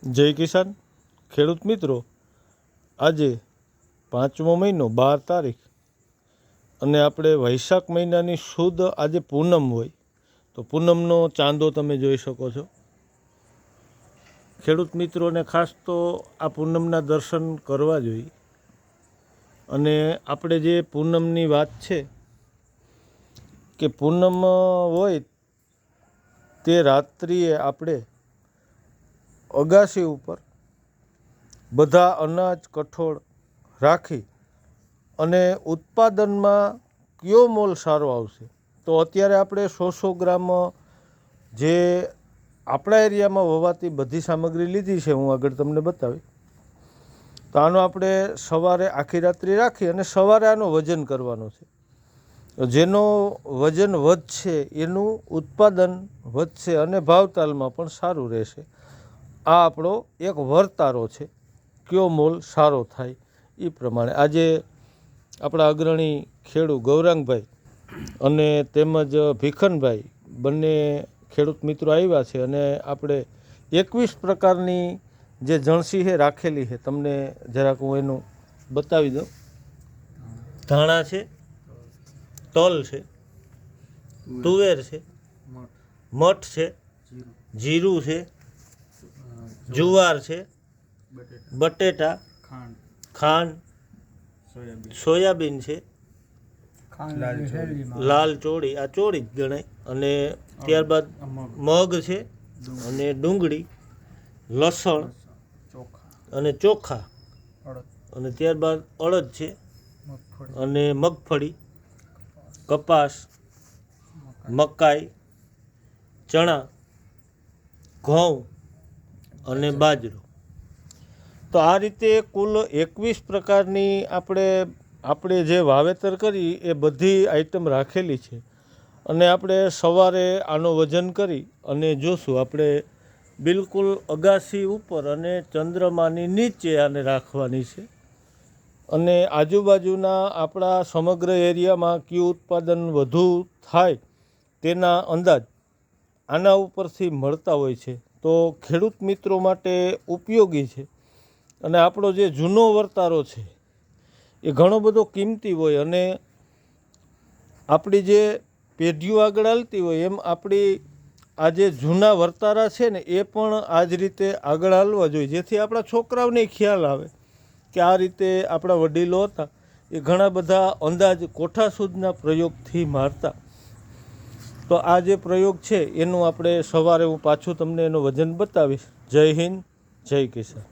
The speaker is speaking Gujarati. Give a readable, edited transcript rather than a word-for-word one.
જય કિસાન ખેડૂત મિત્રો, આજે 5મો મહિનો 12 તારીખ અને આપણે વૈશાખ મહિનાની શુદ્ધ આજે પૂનમ હોય તો પૂનમનો ચાંદો તમે જોઈ શકો છો. ખેડૂત મિત્રોને ખાસ તો આ પૂનમના દર્શન કરવા જોઈએ. અને આપણે જે પૂનમની વાત છે કે પૂનમ હોય તે રાત્રિએ આપણે અગાસી ઉપર બધા અનાજ કઠોળ રાખી અને ઉત્પાદનમાં કયો મોલ સારો આવશે તો અત્યારે આપણે 100 ગ્રામ જે આપણા એરિયામાં વવાતી બધી સામગ્રી લીધી છે, હું આગળ તમને બતાવી. તો આનો આપણે સવારે આખી રાત્રિ રાખી અને સવારે આનો વજન કરવાનો છે. જેનો વજન વધશે એનું ઉત્પાદન વધશે અને ભાવતાલમાં પણ સારું રહેશે. આ આપણો એક વર્તારો છે, કયો મોલ સારો થાય એ પ્રમાણે. આજે આપણા અગ્રણી ખેડૂત ગૌરાંગભાઈ અને તેમજ ભીખનભાઈ બંને ખેડૂત મિત્રો આવ્યા છે અને આપણે 21 પ્રકારની જે જણસી છે રાખેલી છે, તમને જરાક હું એનું બતાવી દઉં. ધાણા છે, તલ છે, તુવેર છે, મઠ છે, જીરું છે, જુવાર છે, બટેટા, ખાંડ, સોયાબીન છે, લાલ ચોળી, આ ચોળી જ ગણાય, અને ત્યારબાદ મગ છે અને ડુંગળી, લસણ અને ચોખા, અને ત્યારબાદ અડદ છે અને મગફળી, કપાસ, મકાઈ, ચણા, ઘઉં અને બાજરો. તો આ રીતે કુલ 21 પ્રકારની આપણે જે વાવેતર કરી એ બધી આઈટમ રાખેલી છે. અને આપણે સવારે આનો વજન કરી અને જોશું. આપણે બિલકુલ અગાસી ઉપર અને ચંદ્રમાની નીચે આને રાખવાની છે. અને આજુબાજુના આપણા સમગ્ર એરિયામાં કયું ઉત્પાદન વધુ થાય તેના અંદાજ આના ઉપરથી મળતા હોય છે. તો ખેડૂત મિત્રો માટે ઉપયોગી છે. અને આપણો જે જૂનો વર્તારો છે એ ઘણો બધો કિંમતી હોય અને આપણી જે પેઢીઓ આગળ હાલતી હોય એમ આપણી આ જે જૂના વર્તારા છે ને એ પણ આ જ રીતે આગળ હાલવા જોઈએ, જેથી આપણા છોકરાઓને ખ્યાલ આવે કે આ રીતે આપણા વડીલો હતા એ ઘણા બધા અંદાજ કોઠા સુધના પ્રયોગથી મારતા. તો આ જે પ્રયોગ છે એનું આપણે સવારે હું પાછું તમને એનું વજન બતાવીશ. જય હિન્દ, જય કિસાન.